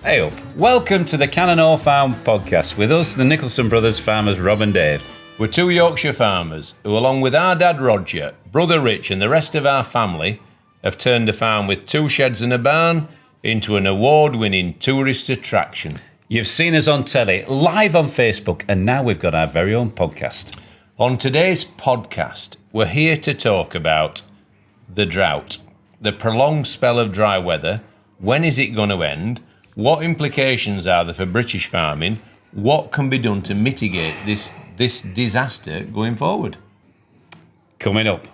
Hey up, welcome to the Cannon Farm podcast with us, the Nicholson brothers farmers Rob and Dave. We're two Yorkshire farmers who, along with our dad Roger, brother Rich and the rest of our family, have turned a farm with 2 sheds and a barn into an award-winning tourist attraction. You've seen us on telly, live on Facebook, and now we've got our very own podcast. On today's podcast, we're here to talk about the drought, the prolonged spell of dry weather. When is it going to end? What implications are there for British farming? What can be done to mitigate this disaster going forward? Coming up.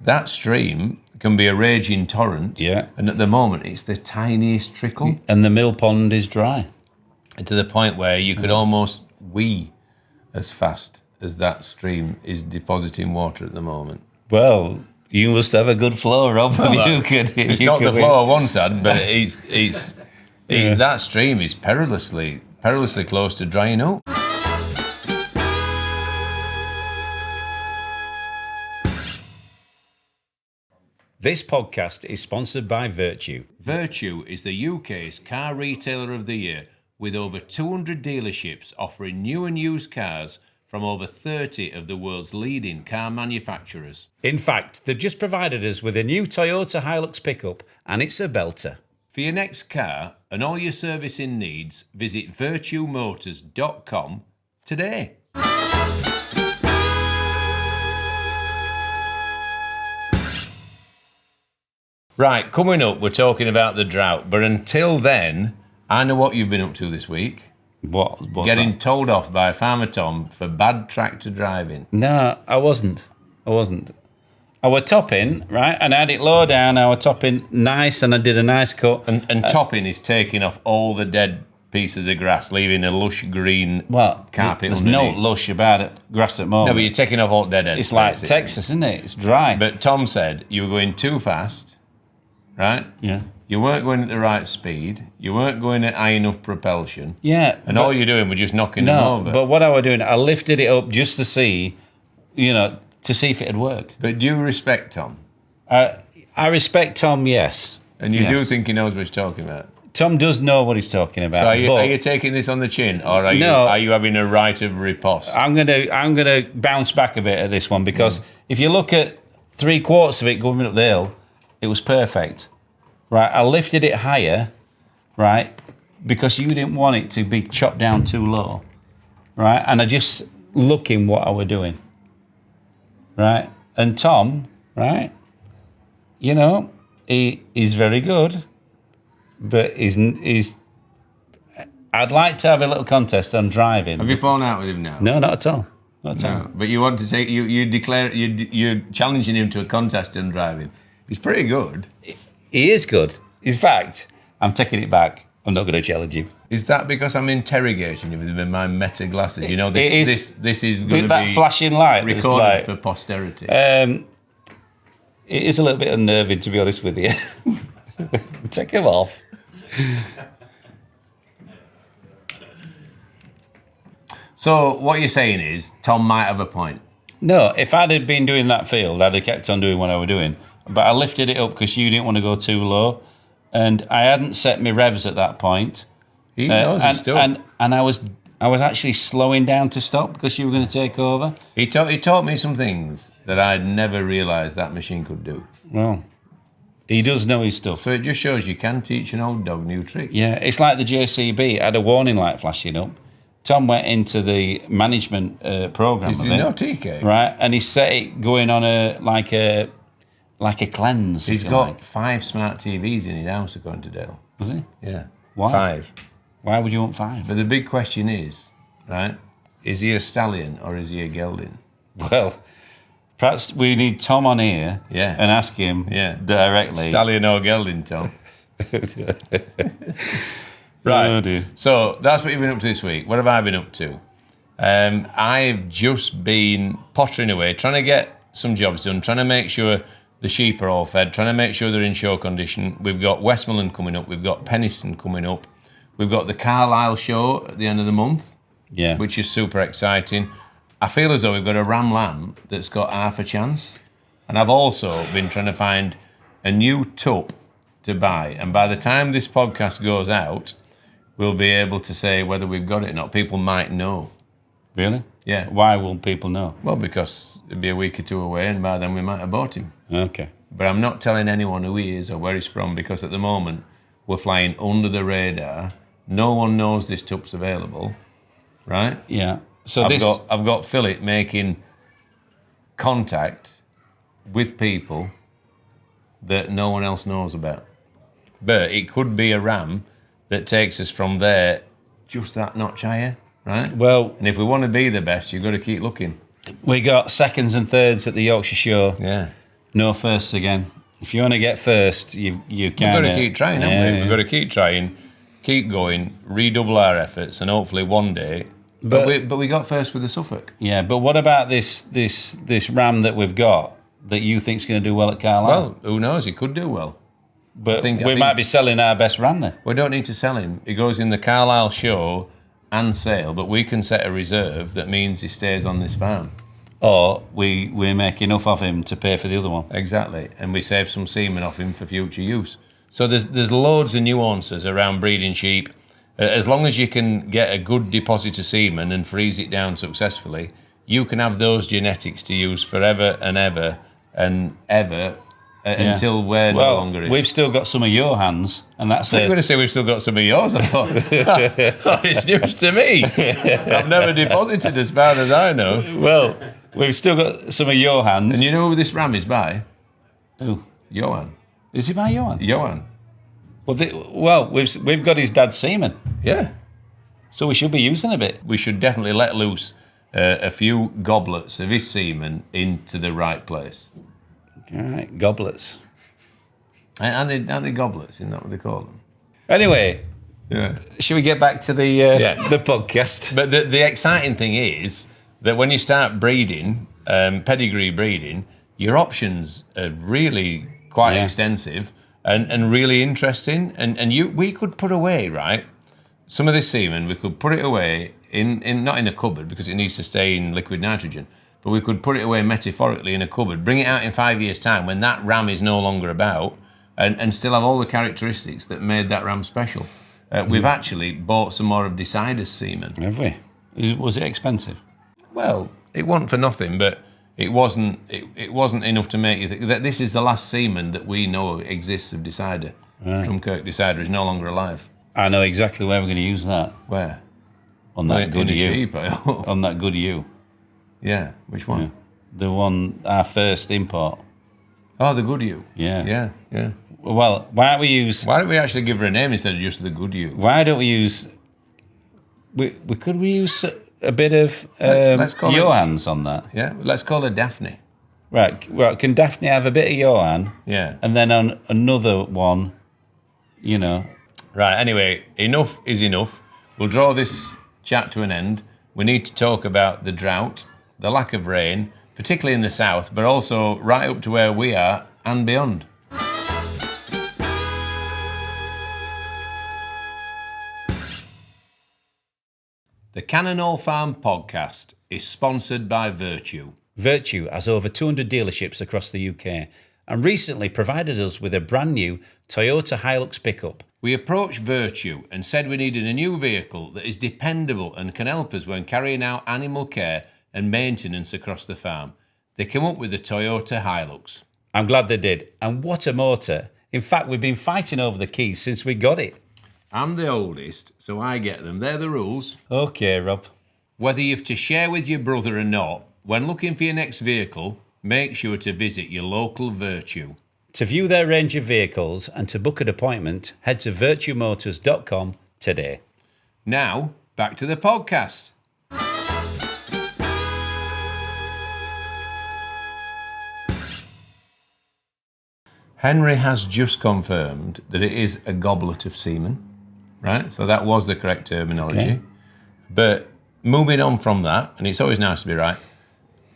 That stream can be a raging torrent, and at the moment it's the tiniest trickle. And the mill pond is dry. And to the point where you could almost wee as fast as that stream is depositing water at the moment. Well, you must have a good flow, Rob. It's not the flow I once had, but it's that stream is perilously close to drying up. This podcast is sponsored by Virtue. Virtue is the UK's car retailer of the year, with over 200 dealerships offering new and used cars from over 30 of the world's leading car manufacturers. In fact, they've just provided us with a new Toyota Hilux pickup, and it's a belter. For your next car and all your servicing needs, visit virtuemotors.com today. Right, coming up, we're talking about the drought, but until then, I know what you've been up to this week. What's Getting that? told off by Farmer Tom for bad tractor driving. No, I wasn't. I was topping, right, and I had it low down. I was topping nice, and I did a nice cut. And topping is taking off all the dead pieces of grass, leaving a lush green carpet there's underneath. no lush about it, grass at the moment. No, but you're taking off all dead ends. It's like basically. Texas, isn't it? It's dry. But Tom said you were going too fast, right? Yeah. You weren't going at the right speed. You weren't going at high enough propulsion. Yeah. And all you're doing was just knocking them over. But what I was doing, I lifted it up just to see, to see if it'd work. But do you respect Tom? I respect Tom, yes. And you do Yes. think he knows what he's talking about? Tom does know what he's talking about. So are you taking this on the chin, or are you having a right of riposte? I'm gonna bounce back a bit at this one, because if you look at 3/4 of it going up the hill, it was perfect. Right, I lifted it higher, right, because you didn't want it to be chopped down too low, right? And I just looking what I were doing, right? And Tom, right, he's very good, but he's. I'd like to have a little contest on driving. Have you fallen out with him now? No, not at all. Not at all. No, but you want to take you're challenging him to a contest in driving. He's pretty good. He is good. In fact, I'm taking it back. I'm not going to challenge him. Is that because I'm interrogating you with my meta glasses? This is going to be that flashing light recorded for posterity. It is a little bit unnerving, to be honest with you. Take him off. So what you're saying is Tom might have a point. No, if I'd have been doing that field, I'd have kept on doing what I was doing. But I lifted it up because you didn't want to go too low, and I hadn't set my revs at that point. He knows his stuff. And I was actually slowing down to stop because you were going to take over. He taught me some things that I'd never realised that machine could do. Well, he does know his stuff. So it just shows you can teach an old dog new tricks. Yeah, it's like the JCB. It had a warning light flashing up. Tom went into the management program. This is no TK. Right, and he set it going on a cleanse. He's got 5 smart TVs in his house, according to Dale. Was he? Yeah. Why? 5. Why would you want 5? But the big question is, right, is he a stallion or is he a gelding? Well, perhaps we need Tom on here and ask him directly. Stallion or gelding, Tom? Right. Oh, dear. So that's what you've been up to this week. What have I been up to? I've just been pottering away, trying to get some jobs done, trying to make sure the sheep are all fed, trying to make sure they're in show condition. We've got Westmoreland coming up. We've got Penistone coming up. We've got the Carlisle show at the end of the month, which is super exciting. I feel as though we've got a ram lamb that's got half a chance. And I've also been trying to find a new tup to buy. And by the time this podcast goes out, we'll be able to say whether we've got it or not. People might know. Really? Yeah. Why will people know? Well, because it'd be a week or two away, and by then we might have bought him. Okay. But I'm not telling anyone who he is or where he's from, because at the moment we're flying under the radar. No one knows this tup's available, right? Yeah. So I've got Philip making contact with people that no one else knows about. But it could be a ram that takes us from there just that notch higher, right? Well, And if we want to be the best, you've got to keep looking. we got seconds and thirds at the Yorkshire Show. Yeah. No firsts again. If you want to get first, you We've can. got to keep trying, haven't we? We've got to keep trying, keep going, redouble our efforts, and hopefully one day. But we got first with the Suffolk. Yeah, but what about this ram that we've got that you think's going to do well at Carlisle? Well, who knows? He could do well. but I think- we might be selling our best ram then. We don't need to sell him. He goes in the Carlisle show and sale, but we can set a reserve that means he stays on this farm. Or we make enough of him to pay for the other one. Exactly, and we save some semen off him for future use. So there's loads of nuances around breeding sheep. As long as you can get a good deposit of semen and freeze it down successfully, you can have those genetics to use forever and ever and ever until we're no longer in. We've still got some of your hands, and that's I'm it. going to say we've still got some of yours, I thought. Oh, it's news to me. I've never deposited as far as I know. Well, we've still got some of your hands. And you know who this ram is by? Who? Johan. Is he by Johan? Johan. Well, we've got his dad's semen, Yeah. so we should be using a bit. We should definitely let loose a few goblets of his semen into the right place. All right, goblets. Aren't they goblets? Isn't that what they call them? Anyway, Yeah. should we get back to the the podcast? But the exciting thing is that when you start breeding, pedigree breeding, your options are really quite extensive and really interesting. And we could put away, right, some of this semen, we could put it away in not in a cupboard because it needs to stay in liquid nitrogen, but we could put it away metaphorically in a cupboard, bring it out in 5 years' time when that ram is no longer about, and still have all the characteristics that made that ram special. We've actually bought some more of Decider's semen. Have we? Was it expensive? Well, it wasn't for nothing, but it wasn't enough to make you think that this is the last semen that we know of exists of Decider. Right. Drumkirk Decider is no longer alive. I know exactly where we're going to use that. Where? On that In good a you. sheep, I hope. On that good you. Yeah, which one? Yeah. The one, our first import. Oh, the good you. Yeah. Yeah, yeah. Well, why don't we use? Why don't we actually give her a name instead of just the good you? Why don't we use? We use a bit of Let's call it- Johann's on that. Yeah, let's call her Daphne. Right. Well, can Daphne have a bit of Johan? Yeah. And then on another one, you know. Right, anyway, enough is enough. We'll draw this chat to an end. We need to talk about the drought, the lack of rain, particularly in the south, but also right up to where we are and beyond. The Cannonall Farm podcast is sponsored by Virtue. Virtue has over 200 dealerships across the UK and recently provided us with a brand new Toyota Hilux pickup. We approached Virtue and said we needed a new vehicle that is dependable and can help us when carrying out animal care and maintenance across the farm. They came up with the Toyota Hilux. I'm glad they did. And what a motor. In fact, we've been fighting over the keys since we got it. I'm the oldest, so I get them. They're the rules. Okay, Rob. Whether you've to share with your brother or not, when looking for your next vehicle, make sure to visit your local Virtue. To view their range of vehicles and to book an appointment, head to virtuemotors.com today. Now, back to the podcast. Henry has just confirmed that it is a goblet of semen, right? So that was the correct terminology. Okay. But moving on from that, and it's always nice to be right,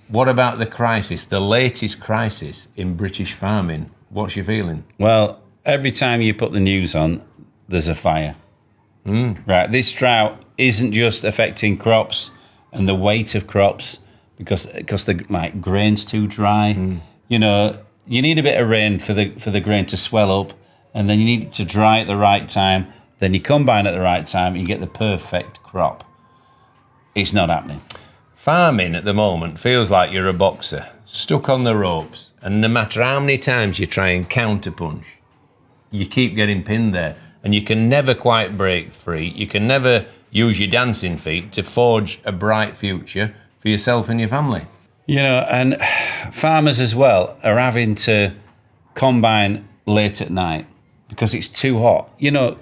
what about the crisis, the latest crisis in British farming? What's your feeling? Well, every time you put the news on, there's a fire. Right, this drought isn't just affecting crops and the weight of crops because the grain's too dry. You know, you need a bit of rain for the grain to swell up and then you need it to dry at the right time. Then you combine at the right time, and you get the perfect crop. It's not happening. Farming at the moment feels like you're a boxer, stuck on the ropes, and no matter how many times you try and counterpunch, you keep getting pinned there, and you can never quite break free. You can never use your dancing feet to forge a bright future for yourself and your family. You know, and farmers as well are having to combine late at night because it's too hot. You know,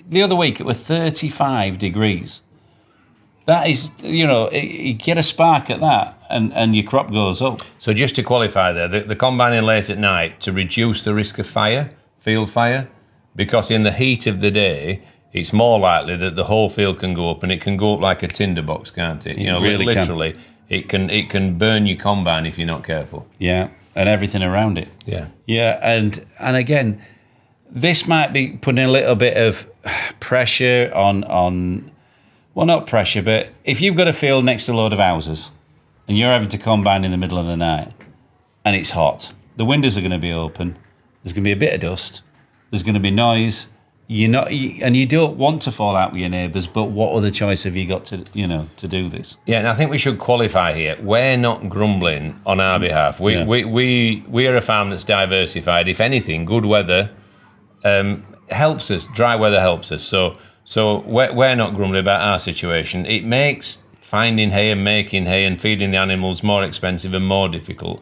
the other week it was 35 degrees. That is, you know, you get a spark at that and your crop goes up. So just to qualify there, the combining late at night to reduce the risk of fire, field fire, because in the heat of the day, it's more likely that the whole field can go up, and it can go up like a tinderbox, can't it? You know, really literally, it can burn your combine if you're not careful. Yeah, and everything around it. Yeah. Yeah, and again, this might be putting a little bit of pressure on. Well, not pressure, but if you've got a field next to a load of houses and you're having to combine in the middle of the night and it's hot, the windows are going to be open, there's going to be a bit of dust, there's going to be noise, and you don't want to fall out with your neighbours, but what other choice have you got to do this? Yeah, and I think we should qualify here. We're not grumbling on our behalf. We are a farm that's diversified. If anything, good weather helps us. Dry weather helps us. So we're not grumbling about our situation. It makes finding hay and making hay and feeding the animals more expensive and more difficult.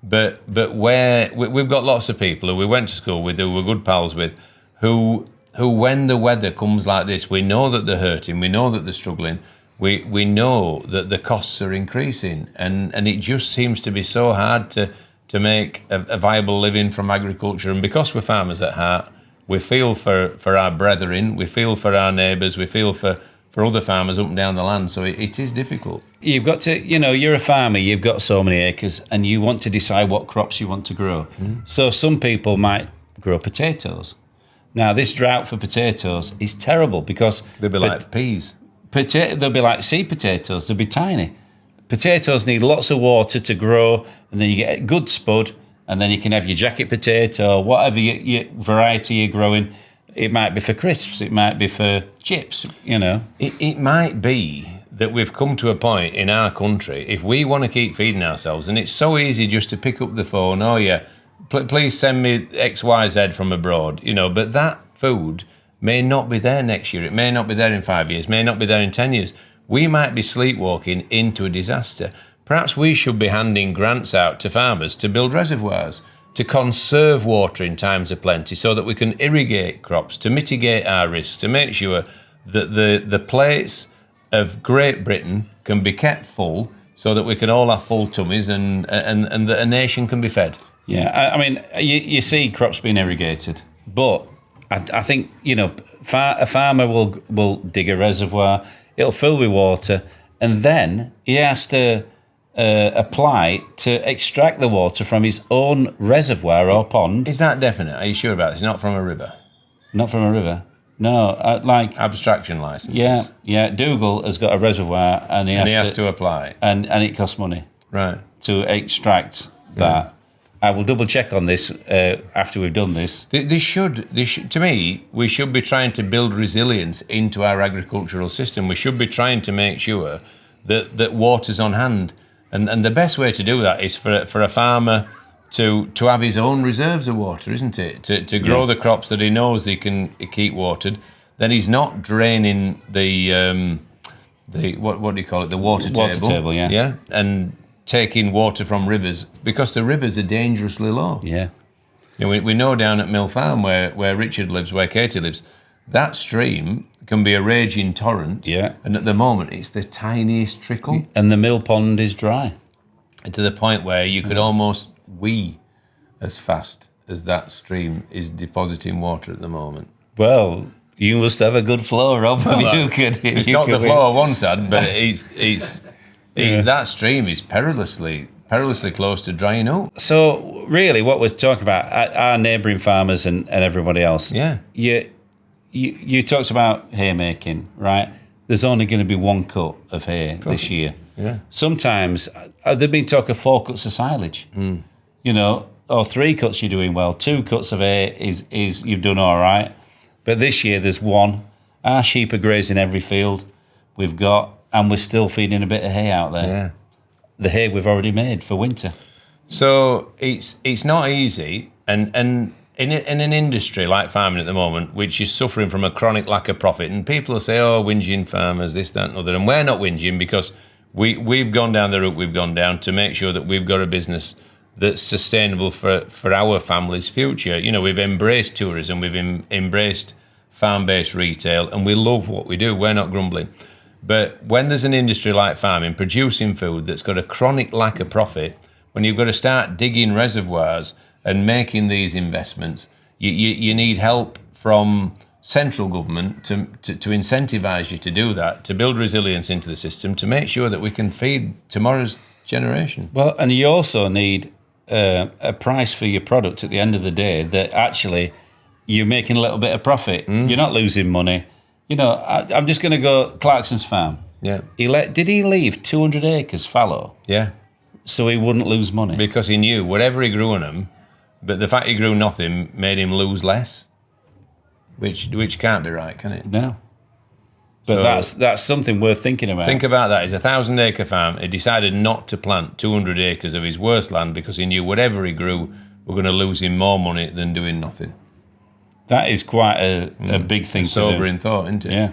But we've got lots of people who we went to school with, who we're good pals with, who when the weather comes like this, we know that they're hurting, we know that they're struggling, we know that the costs are increasing, and it just seems to be so hard to make a viable living from agriculture. And because we're farmers at heart, we feel for our brethren, we feel for our neighbours, we feel for other farmers up and down the land. So it is difficult. You've got to, you're a farmer, you've got so many acres, and you want to decide what crops you want to grow. So some people might grow potatoes. Now, this drought for potatoes is terrible because... They'll be like peas. They'll be like seed potatoes. They'll be tiny. Potatoes need lots of water to grow, and then you get a good spud, and then you can have your jacket potato, or whatever your variety you're growing. It might be for crisps. It might be for chips, It might be that we've come to a point in our country, if we want to keep feeding ourselves, and it's so easy just to pick up the phone, please send me XYZ from abroad, but that food may not be there next year. It may not be there in 5 years, may not be there in 10 years. We might be sleepwalking into a disaster. Perhaps we should be handing grants out to farmers to build reservoirs, to conserve water in times of plenty so that we can irrigate crops, to mitigate our risks, to make sure that the plates of Great Britain can be kept full so that we can all have full tummies and that a nation can be fed. Yeah, I mean, you see crops being irrigated, but I think, a farmer will dig a reservoir, it'll fill with water, and then he has to apply to extract the water from his own reservoir or pond. Is that definite? Are you sure about this? Not from a river? Not from a river. No, abstraction licenses. Yeah. Dougal has got a reservoir, and he has to apply, and it costs money, right, to extract that. I will double check on this after we've done this. They should. To me, we should be trying to build resilience into our agricultural system. We should be trying to make sure that water's on hand, and the best way to do that is for a farmer to have his own reserves of water, isn't it? To grow the crops that he knows he can keep watered. Then he's not draining the what do you call it? The water table. Water table, yeah. Yeah, and taking water from rivers, because the rivers are dangerously low. Yeah. We know down at Mill Farm where Richard lives, where Katie lives, that stream can be a raging torrent. Yeah. And at the moment, it's the tiniest trickle. And the mill pond is dry. And to the point where you could almost wee as fast as that stream is depositing water at the moment. Well, you must have a good flow, Rob. It's not the flow I once had, but that stream is perilously close to drying up. So really, what we're talking about, our neighbouring farmers and everybody else. Yeah. You talked about haymaking, right? There's only going to be one cut of hay this year. Yeah. Sometimes there've been talk of 4 cuts of silage. or 3 cuts, you're doing well. 2 cuts of hay is you've done all right. But this year there's 1. Our sheep are grazing every field we've got, and we're still feeding a bit of hay out there. Yeah. The hay we've already made for winter. So it's not easy, and in an industry like farming at the moment, which is suffering from a chronic lack of profit, and people will say, "Oh, whinging farmers, this, that, and other," and we're not whinging because we've gone down the route we've gone down to make sure that we've got a business that's sustainable for our family's future. You know, we've embraced tourism, we've embraced farm-based retail, and we love what we do. We're not grumbling. But when there's an industry like farming producing food that's got a chronic lack of profit, when you've got to start digging reservoirs and making these investments, you need help from central government to incentivise you to do that, to build resilience into the system, to make sure that we can feed tomorrow's generation. Well, and you also need a price for your product at the end of the day that actually you're making a little bit of profit. You're not losing money. You know, I'm just going to go Clarkson's farm. Yeah. Did he leave 200 acres fallow? Yeah. So he wouldn't lose money? Because he knew whatever he grew on them, but the fact he grew nothing made him lose less, which can't be right, can it? No. But So that's something worth thinking about. think about that. He's a 1,000-acre farm. He decided not to plant 200 acres of his worst land because he knew whatever he grew were going to lose him more money than doing nothing. That is quite a big thing to do. Sobering thought, isn't it? Yeah.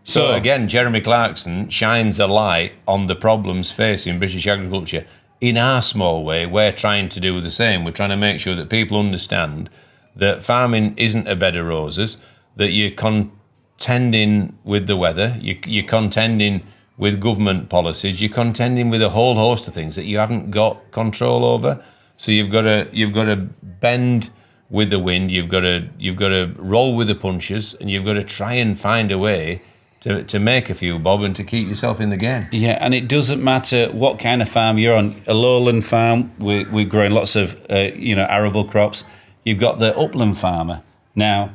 So again, Jeremy Clarkson shines a light on the problems facing British agriculture. In our small way, we're trying to do the same. We're trying to make sure that people understand that farming isn't a bed of roses, that you're contending with the weather, you're contending with government policies, you're contending with a whole host of things that you haven't got control over. So you've got to bend with the wind, you've got to roll with the punches, and you've got to try and find a way to make a few bob and to keep yourself in the game. Yeah, and it doesn't matter what kind of farm you're on. A lowland farm, we're growing lots of arable crops. You've got the upland farmer. Now,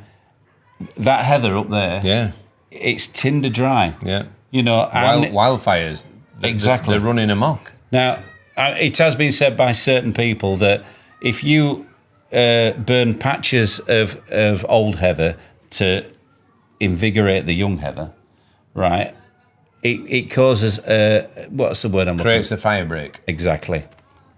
that heather up there, Yeah, it's tinder dry. yeah. You know, and Wildfires. Exactly. They're running amok. now it has been said by certain people that if you burn patches of old heather to invigorate the young heather, right, it causes what's the word I'm looking Creates a fire break. Exactly.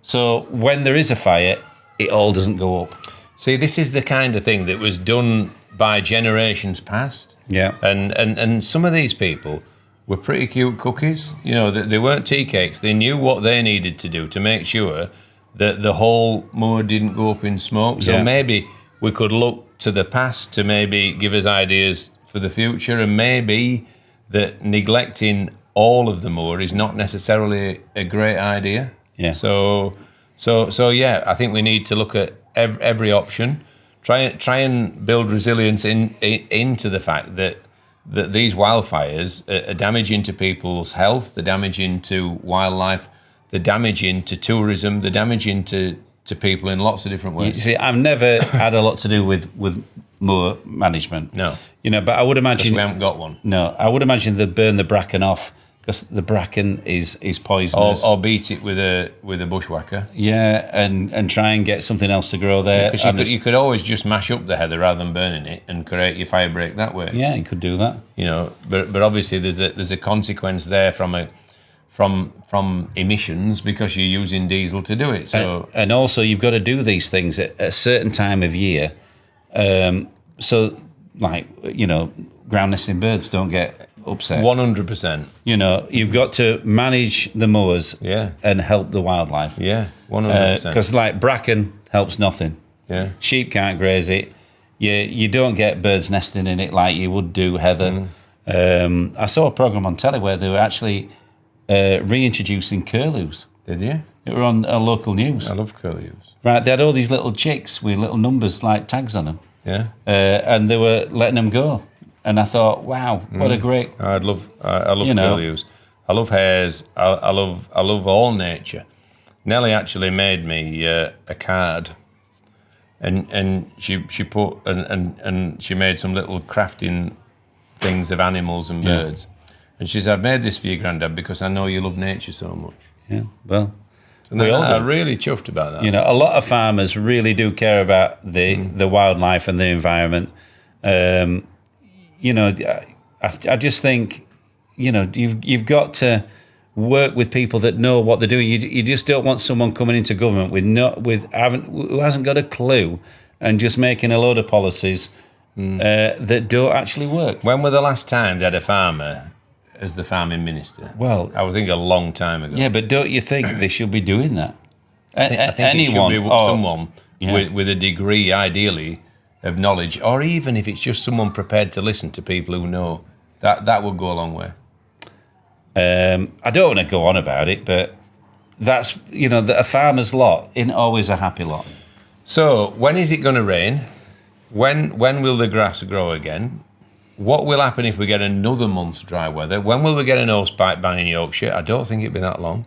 So when there is a fire, it all doesn't go up. See, this is the kind of thing that was done by generations past. Yeah. And some of these people were pretty cute cookies. You know, they weren't tea cakes. They knew what they needed to do to make sure that the whole moor didn't go up in smoke. So Yeah. maybe we could look to the past to maybe give us ideas for the future, and maybe that neglecting all of the moor is not necessarily a great idea. Yeah. So yeah, I think we need to look at every option. Try and build resilience into the fact that these wildfires are damaging to people's health, they're damaging to wildlife, they're damaging to tourism, they're damaging to people in lots of different You ways. see, I've never had a lot to do with moor management. No. You know, but I would We imagine haven't got one. no, I would imagine they'd burn the bracken off because the bracken is poisonous. Or beat it with a bushwhacker. Yeah, and try and get something else to grow there. Because you could always just mash up the heather rather than burning it and create your fire break that way. yeah, you could do that. You know, but obviously there's a consequence there from emissions because you're using diesel to do it. So And also, you've got to do these things at a certain time of year. So, like, you know, ground nesting birds don't get upset. 100%. You know, you've got to manage the moors Yeah. and help the wildlife. Yeah, 100%. Because, like, bracken helps nothing. Yeah. Sheep can't graze it. You don't get birds nesting in it like you would do heather. I saw a programme on telly where they were actually reintroducing curlews. Did you? It were on local news. I love curlews. Right, they had all these little chicks with little numbers like tags on them, Yeah. and they were letting them go. And I thought, wow, what a great. I love You know. curlews. I love hares. I love all nature. Nellie actually made me a card, and she put and she made some little crafting things of animals and birds. And she said, "I've made this for you, Grandad, because I know you love nature so much." Yeah, well, And We all I'm do. really chuffed about that. You know, a lot of farmers really do care about the wildlife and the environment. You know, I just think, you know, you've got to work with people that know what they're doing. You just don't want someone coming into government who hasn't got a clue and just making a load of policies that don't actually work. When were the last time they had a farmer as the farming minister? Well, I would think a long time ago. yeah, but don't you think they should be doing that? I think Anyone, it should be someone with a degree, ideally, of knowledge, or even if it's just someone prepared to listen to people who know, that would go a long way. I don't want to go on about it, but that's, you know, a farmer's lot isn't always a happy lot. So, when is it going to rain? When will the grass grow again? What will happen if we get another month's dry weather? When will we get an hosepipe ban in Yorkshire? I don't think it'll be that long.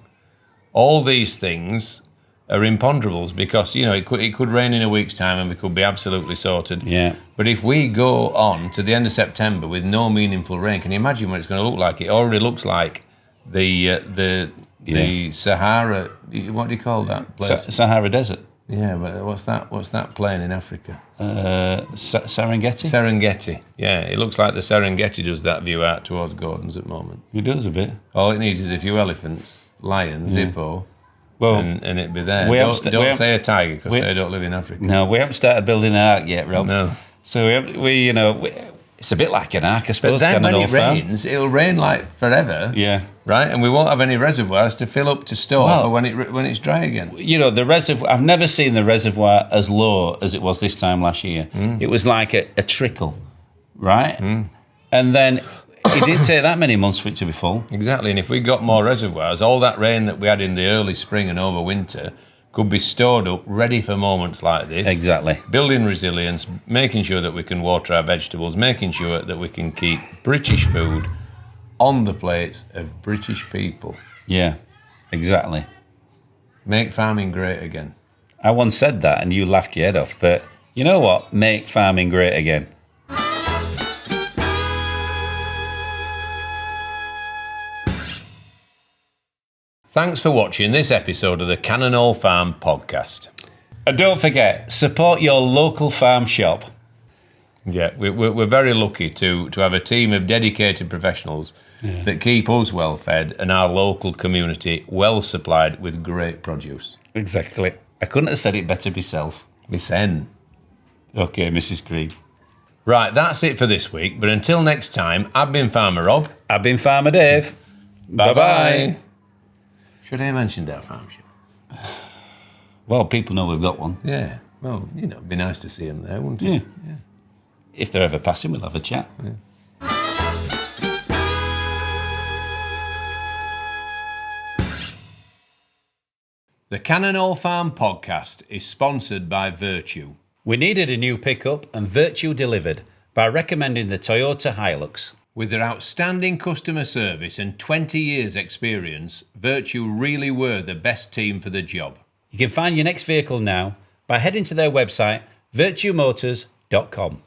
All these things are imponderables because, you know, it could rain in a week's time and we could be absolutely sorted. Yeah. But if we go on to the end of September with no meaningful rain, can you imagine what it's going to look like? It already looks like the Sahara. What do you call that place? Sahara Desert. Yeah, but what's that plain in Africa? Serengeti? Serengeti. Yeah, it looks like the Serengeti does that view out towards Gordon's at the moment. It does a bit. All it needs is a few elephants, lions, hippo, Well, and it'd be there. we Don't haven't say a tiger because they don't live in Africa. no, we haven't started building an ark yet, Rob. No. So it's a bit like an ark, I But suppose. then kind of when old it farm. rains, it'll rain like forever. Yeah. Right, and we won't have any reservoirs to fill up to store Well- for when it's dry again. You know, the reservoir, I've never seen the reservoir as low as it was this time last year. It was like a trickle, right? And then it didn't take that many months for it to be full. Exactly, and if we got more reservoirs, all that rain that we had in the early spring and over winter could be stored up, ready for moments like this. Exactly. Building resilience, making sure that we can water our vegetables, making sure that we can keep British food on the plates of British people. Yeah, exactly. Make farming great again. I once said that and you laughed your head off, but you know what? Make farming great again. Thanks for watching this episode of the Cannonall Farm podcast. And don't forget, support your local farm shop. Yeah, we're very lucky to have a team of dedicated professionals that keep us well fed and our local community well supplied with great produce. Exactly. I couldn't have said it better myself. Listen. Okay, Mrs. Green. Right, that's it for this week. But until next time, I've been Farmer Rob. I've been Farmer Dave. Bye-bye. Should I have mentioned our farm shop? Well, people know we've got one. Yeah. Well, you know, it'd be nice to see them there, wouldn't it? Yeah. If they're ever passing, we'll have a chat. Yeah. The Cannonall Farm podcast is sponsored by Virtue. We needed a new pickup and Virtue delivered by recommending the Toyota Hilux. With their outstanding customer service and 20 years experience, Virtue really were the best team for the job. You can find your next vehicle now by heading to their website, virtuemotors.com.